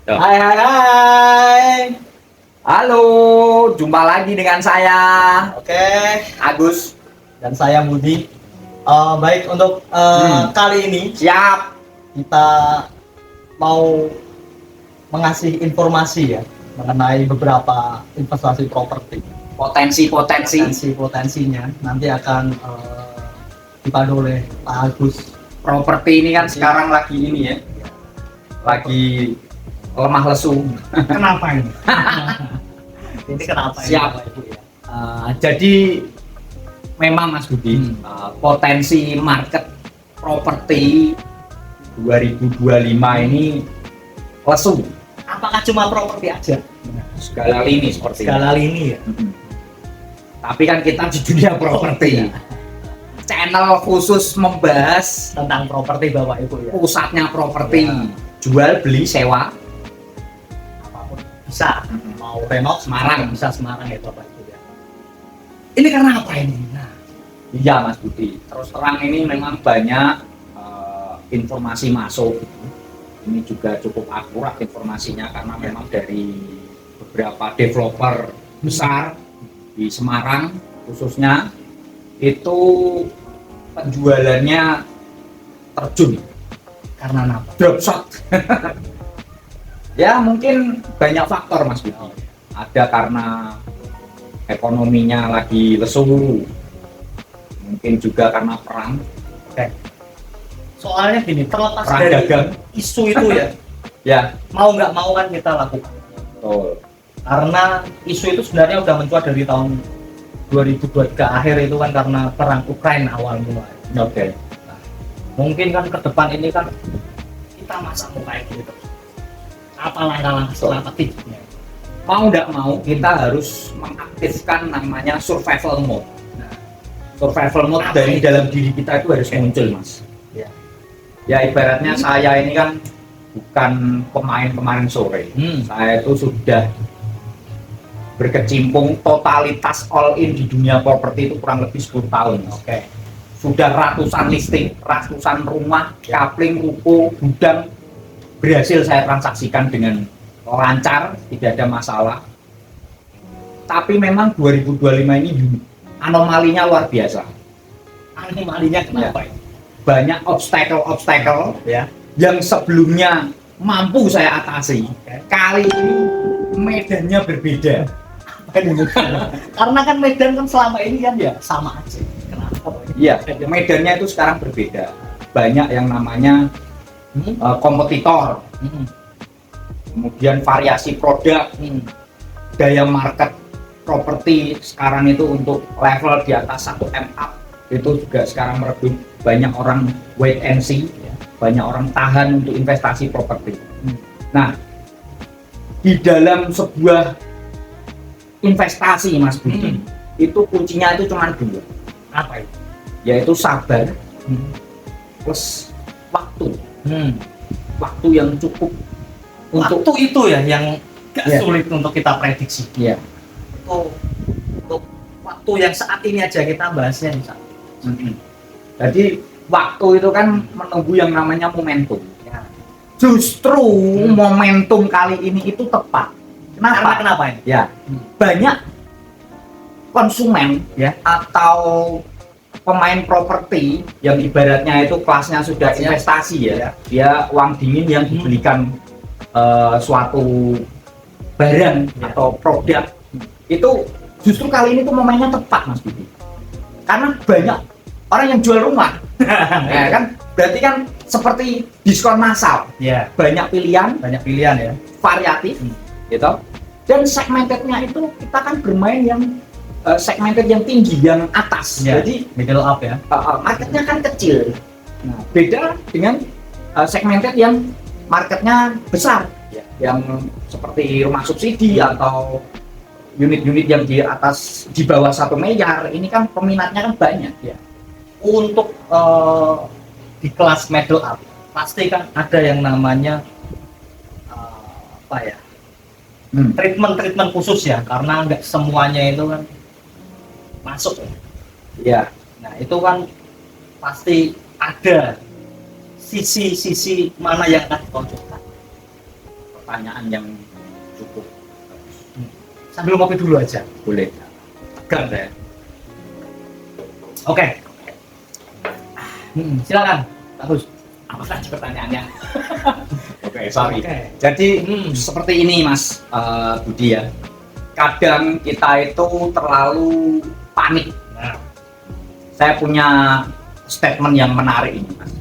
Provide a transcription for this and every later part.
Ya. Hai hai hai. Halo, jumpa lagi dengan saya. Oke, Agus. dan saya Budi. Baik, untuk kali ini Siap. kita mau mengasih informasi ya mengenai beberapa investasi properti. Potensinya nanti akan dipandu oleh Pak Agus. Properti ini kan sekarang lagi ini ya. Lagi lemah lesu. Kenapa ini? Ini kenapa ini, Siap. Bapak Ibu ya? Jadi memang Mas Budi, potensi market properti 2025 ini lesu. Apakah cuma properti aja? Segala lini seperti ini. Segala lini ya. Tapi kan kita di dunia properti. Channel khusus membahas Tentang properti Bapak Ibu ya. pusatnya properti. Ya. Jual, beli, sewa. Apapun bisa. Mau renov Semarang. bisa Semarang ya Bapak Ibu ya. Ini karena apa ini? Nah, iya Mas Budi. Terus terang ini memang banyak informasi masuk. Ini juga cukup akurat informasinya karena memang dari beberapa developer besar di Semarang khususnya itu penjualannya terjun Karena apa? drop shot. Ya mungkin banyak faktor Mas Budi. Ada karena ekonominya lagi lesu, mungkin juga karena perang Soalnya gini, terlepas perang dari dagang. isu itu ya, Ya, mau nggak mau kan kita lakukan. betul. Karena isu itu sebenarnya udah mencuat dari tahun 2023 akhir itu kan karena perang Ukraina awal mulai. Oke. Mungkin kan ke depan ini kan kita masa mau kayak gitu. Apa langkah-langkah strategisnya? Mau nggak mau kita harus mengaktifkan namanya survival mode. Nah, survival mode Apa dari itu? dalam diri kita itu harus muncul Mas. Ya. Ya ibaratnya saya ini kan bukan pemain kemarin sore. Saya itu sudah berkecimpung totalitas all in di dunia properti itu kurang lebih 10 tahun. Oke. Sudah ratusan listing, ratusan rumah, kapling, ruko, gudang berhasil saya transaksikan dengan lancar, tidak ada masalah. Tapi memang 2025 ini anomalinya luar biasa. Anomalinya kenapa ini? Banyak obstacle Ya. yang sebelumnya mampu saya atasi. Oke. Kali ini medannya berbeda. Karena kan Medan kan selama ini kan ya sama aja. Kenapa? Iya, medannya itu sekarang berbeda. Banyak yang namanya kompetitor, kemudian variasi produk, daya market properti sekarang itu untuk level di atas 1M up itu juga sekarang merebut. Banyak orang wait and see, banyak orang tahan untuk investasi properti. Nah, di dalam sebuah investasi Mas Budi, itu kuncinya itu cuma dua, Apa itu? yaitu sabar plus waktu. Waktu yang cukup untuk Waktu itu ya yang gak Ya. sulit untuk kita prediksi. ya. Untuk waktu yang saat ini aja kita bahasnya misalnya. Jadi waktu itu kan menunggu yang namanya momentum. Ya. Justru momentum kali ini itu tepat. Karena kenapa ini? Ya, banyak konsumen ya atau pemain properti yang ibaratnya itu kelasnya sudah Kelasnya, investasi ya. ya. Dia uang dingin yang dibelikan suatu barang Ya. atau produk. Itu justru kali ini tuh momennya tepat Mas Budi. Karena banyak orang yang jual rumah. Ya kan? Berarti kan seperti diskon massal. Ya, Banyak pilihan, banyak pilihan ya. variatif gitu, dan segmentednya itu kita kan bermain yang segmented yang tinggi, yang atas. Ya. Jadi Middle up ya. marketnya kan kecil. Nah, beda dengan segmented yang marketnya besar, yang seperti rumah subsidi atau unit-unit yang di atas di bawah 1 miliar. Ini kan peminatnya kan banyak ya. Untuk di kelas middle up pasti kan ada yang namanya apa ya, treatment khusus ya, karena nggak semuanya itu kan masuk ya. Ya, Nah itu kan pasti ada sisi-sisi mana yang akan ditonjolkan. pertanyaan yang cukup Sambil ngopi dulu aja. boleh. Tegar ya. Oke. Silakan. Bagus. Apa tadi pertanyaannya? Oke, sorry. Oke. Jadi seperti ini Mas Budi ya. Kadang kita itu terlalu panik. Nah, Saya punya statement yang menarik ini Mas.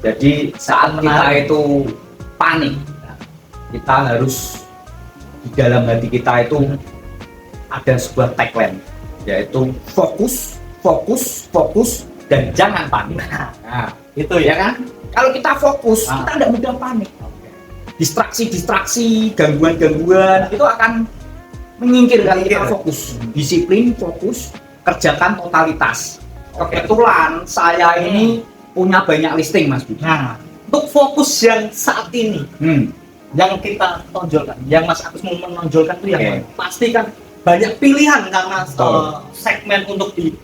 Jadi saat kita Menarik. itu panik, kita harus di dalam hati kita itu ada sebuah tagline, yaitu fokus, fokus, fokus, dan jangan panik. Nah, itu ya ya. kan? Kalau kita fokus, Ah. kita tidak mudah panik. Distraksi, gangguan itu akan menyingkir kalau kita fokus. Disiplin, fokus, kerjakan totalitas. Kebetulan saya ini punya banyak listing Mas Budi. Nah, untuk fokus yang saat ini yang kita tonjolkan, yang Mas Agus mau menonjolkan itu yang Oke. mana? Pasti kan banyak pilihan karena Betul. segmen untuk di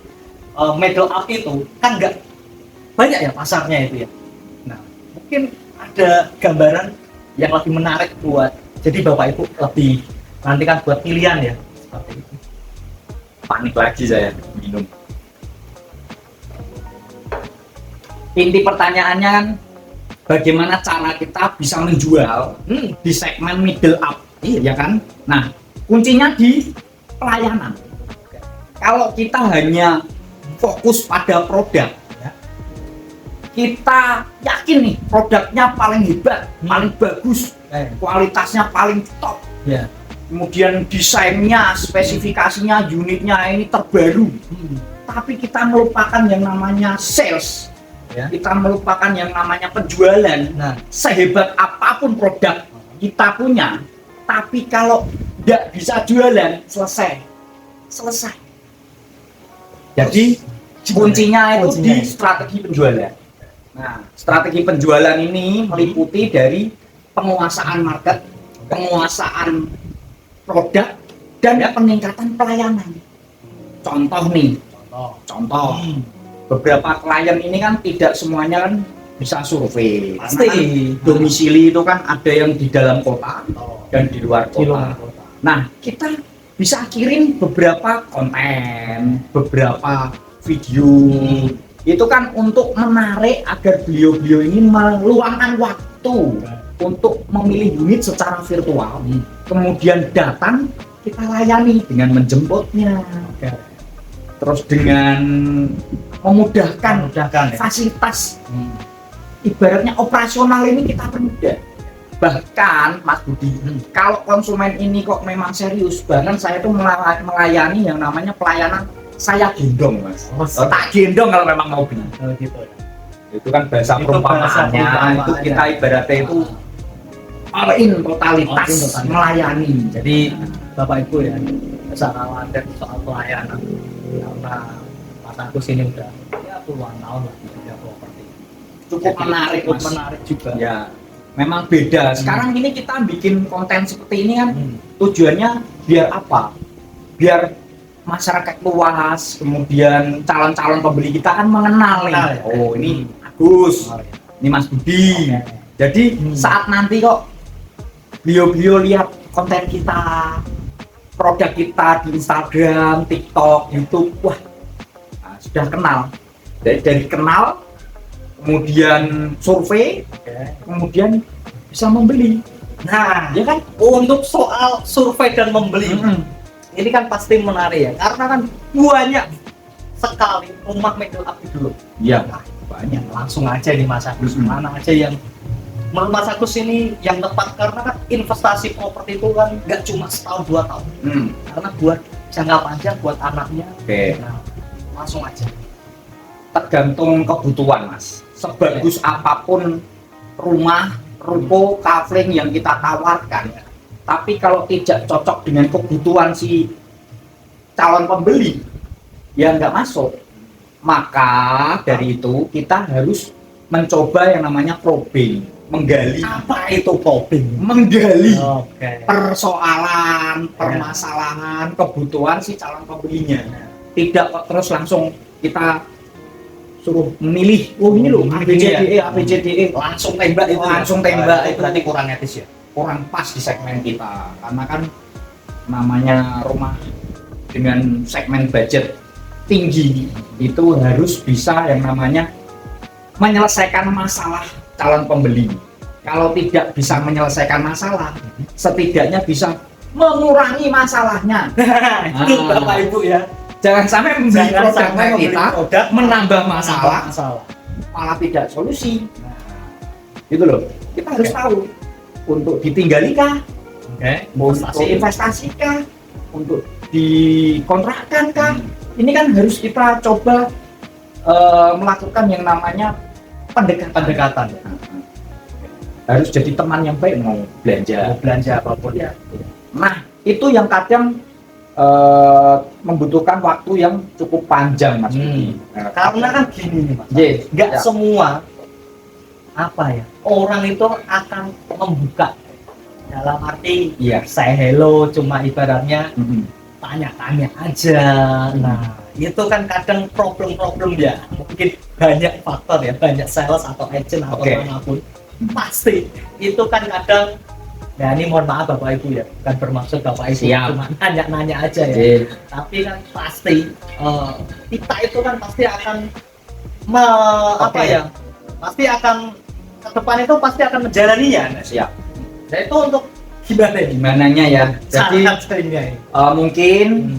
middle up itu kan nggak banyak ya pasarnya itu ya. Nah, mungkin ada gambaran yang lebih menarik buat jadi Bapak Ibu lebih nanti kan buat pilihan ya seperti itu. Panik lagi saya minum. Inti pertanyaannya kan bagaimana cara kita bisa menjual di segmen middle up, ya kan? Nah, kuncinya di pelayanan. Kalau kita hanya fokus pada produk, ya, kita yakin nih produknya paling hebat, paling bagus, kualitasnya paling top, Ya. kemudian desainnya, spesifikasinya, unitnya ini terbaru. Tapi kita melupakan yang namanya sales, Ya. kita melupakan yang namanya penjualan. Nah, Sehebat apapun produk kita punya, tapi kalau tidak bisa jualan, selesai. Jadi kuncinya itu di strategi penjualan. Nah, strategi penjualan ini meliputi dari penguasaan market, penguasaan produk, dan peningkatan pelayanan. Contoh nih, contoh. Beberapa klien ini kan tidak semuanya kan bisa survei. Pasti. Karena kan domisili itu kan ada yang di dalam kota dan di luar kota. Nah, kita bisa kirim beberapa konten, beberapa video. Itu kan untuk menarik agar beliau-beliau ini meluangkan waktu untuk memilih unit secara virtual. Kemudian datang, kita layani dengan menjemputnya. Terus dengan memudahkan ya. fasilitas, ibaratnya operasional ini kita permudah. Bahkan Mas Budi, kalau konsumen ini kok memang serius, bahkan saya tuh melayani yang namanya pelayanan saya gendong Mas. Tak gendong kalau memang mau beli. Gitu ya. Itu kan bahasa Itu bahasa perumpamaannya, perumpamaannya. itu kita ibaratnya itu all in totalitas All in totalitas. melayani. Jadi Bapak Ibu ya, usah khawatir soal pelayanan karena Mas Agus ini udah ya puluhan tahun lah di dunia properti. Cukup menarik Cukup Mas. menarik juga. Ya, memang beda. Sekarang ini kita bikin konten seperti ini kan tujuannya biar apa? Biar masyarakat luas, kemudian calon-calon pembeli kita kan mengenal nih. Mengenal, ya. Oh, ini Agus, ini Mas Budi. Oke. Jadi saat nanti kok beliau-beliau lihat konten kita, produk kita di Instagram, TikTok, YouTube, wah, nah, sudah kenal. Dari kenal, kemudian survei, kemudian bisa membeli. Nah, Ya kan? untuk soal survei dan membeli, ini kan pasti menarik ya, karena kan banyak sekali rumah middle up dulu. Iya, Banyak, langsung aja nih Mas Agus, mana aja yang menurut Mas Agus ini yang tepat, karena kan investasi properti itu kan nggak cuma setahun 2 tahun, karena buat jangka panjang buat anaknya. Oke. Nah, langsung aja. Tergantung kebutuhan Mas. Sebagus apapun rumah, ruko, kafling yang kita tawarkan, tapi kalau tidak cocok dengan kebutuhan si calon pembeli, ya nggak masuk. Maka dari itu kita harus mencoba yang namanya probing, menggali. Apa itu probing? Menggali Oke. persoalan, permasalahan, kebutuhan si calon pembelinya. Tidak kok terus langsung kita suruh memilih. Oh ini loh, ABCDE, ABCDE. Langsung tembak itu. Langsung tembak itu itu. berarti kurang etis ya. kurang pas di segmen kita, karena kan namanya rumah dengan segmen budget tinggi itu harus bisa yang namanya menyelesaikan masalah calon pembeli. Kalau tidak bisa menyelesaikan masalah, setidaknya bisa mengurangi masalahnya. Itu Bapak Ibu ya. Jangan sampai membeli Jangan produk sampai membeli kita produk menambah masalah, masalah. malah tidak solusi. Gitu loh. Kita harus tahu untuk ditinggali kah, untuk investasi kah, untuk dikontrakkan kah. Ini kan harus kita coba melakukan yang namanya pendekatan. Harus jadi teman yang baik mau belanja apapun ya. Nah, itu yang kadang membutuhkan waktu yang cukup panjang, Mas Budi. Karena kan gini nih, Mas. Nggak semua orang itu akan membuka, dalam arti saya hello cuma ibaratnya tanya-tanya aja. Nah, itu kan kadang problem ya, mungkin banyak faktor ya, banyak sales atau agent atau manapun pasti itu kan kadang, nah ini mohon maaf Bapak Ibu ya, bukan bermaksud Bapak Ibu cuma nanya-nanya aja ya, tapi kan pasti kita itu kan pasti akan pasti akan ke depan itu pasti akan menjalaninya. Siap. Nah itu untuk gimananya ya. Jadi mungkin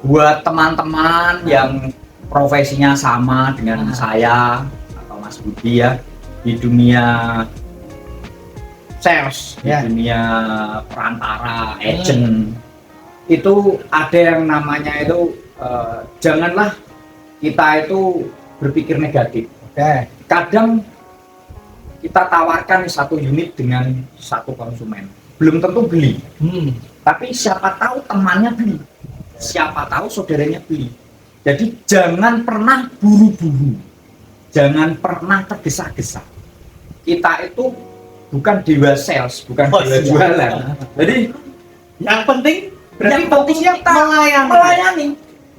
buat teman-teman yang profesinya sama dengan saya atau Mas Budi ya, di dunia sales, di dunia perantara, agent, itu ada yang namanya itu janganlah kita itu berpikir negatif. Kadang kita tawarkan satu unit dengan satu konsumen, belum tentu beli, tapi siapa tahu temannya beli, siapa tahu saudaranya beli. Jadi jangan pernah buru-buru, jangan pernah tergesa-gesa. Kita itu bukan dewa sales, bukan dewa jualan. Jadi yang penting berarti fokusnya kita melayani.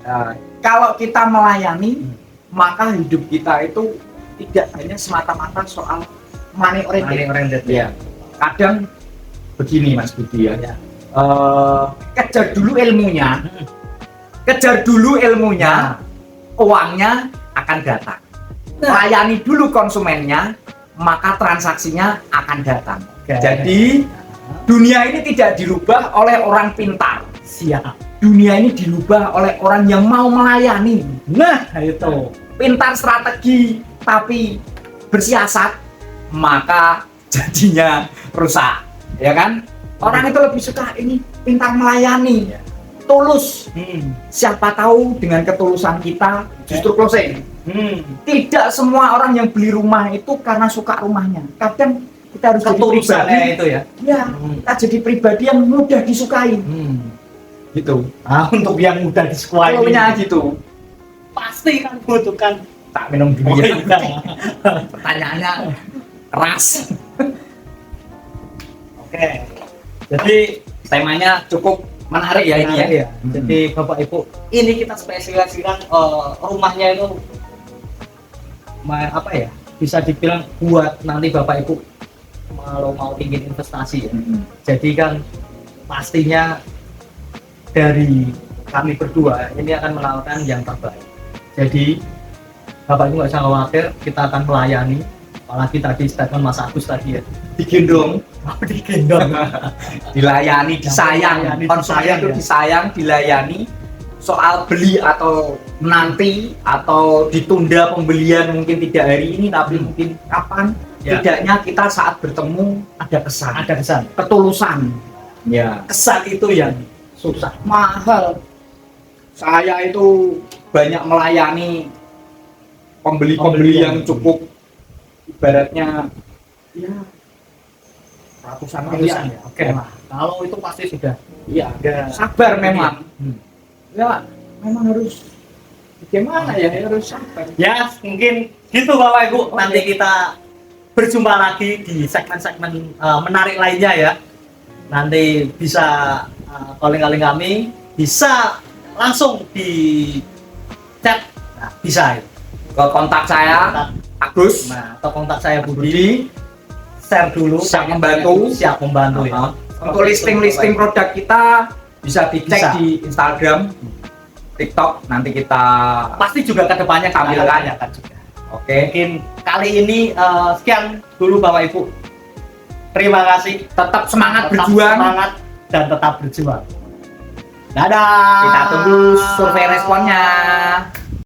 Nah, kalau kita melayani, maka hidup kita itu tidak hanya semata-mata soal money oriented. Ya. Kadang begini Mas Budi ya. Kejar dulu ilmunya, uangnya akan datang. Layani dulu konsumennya, maka transaksinya akan datang. Jadi dunia ini tidak dirubah oleh orang pintar. Dunia ini dirubah oleh orang yang mau melayani. Nah, itu pintar strategi tapi bersiasat, maka jadinya rusak, ya kan? Orang itu lebih suka ini pintar melayani, tulus. Siapa tahu dengan ketulusan kita justru closing. Tidak semua orang yang beli rumah itu karena suka rumahnya. Kadang kita harus jadi pribadi itu ya. Kita jadi pribadi yang mudah disukai. Gitu. Nah, untuk yang mudah disukai gitu. Pasti kan butuhkan tak minum dulu ya. Pertanyaannya keras. Oke. Jadi temanya cukup menarik ya ini ya. Jadi Bapak Ibu, ini kita spesifikasikan rumahnya itu bisa dibilang buat nanti Bapak Ibu kalau mau ingin investasi ya. Jadi kan pastinya dari kami berdua ini akan menawarkan yang terbaik. Jadi Bapak Ibu nggak usah khawatir, kita akan melayani. Apalagi tadi statement Mas Agus tadi ya, digendong, dilayani, disayang, konsumen itu disayang, dilayani. Soal beli atau nanti atau ditunda pembelian mungkin tidak hari ini tapi mungkin kapan, tidaknya kita saat bertemu ada kesan, ketulusan. Ya, kesan itu yang susah, mahal. Saya itu banyak melayani pembeli-pembeli yang cukup ibaratnya ya ratusan miliar ya. Oke. Nah, kalau itu pasti sudah sabar memang. Ya memang harus bagaimana ya, harus sabar. Ya mungkin gitu Bapak Ibu. Nanti kita berjumpa lagi di segmen-segmen menarik lainnya ya. Nanti bisa calling kami, bisa langsung di chat, bisa ke kontak saya Agus, atau kontak saya Budi. share dulu. Siap membantu. Siap membantu ya. Untuk listing produk kita bisa dicek Bisa. di Instagram, TikTok, nanti kita Pasti juga kedepannya kami Tampilkan. tanyakan juga. oke. Mungkin kali ini sekian dulu Bapak Ibu. Terima kasih. Tetap semangat Tetap berjuang. semangat dan tetap berjuang. Dadah. Kita tunggu survei responnya.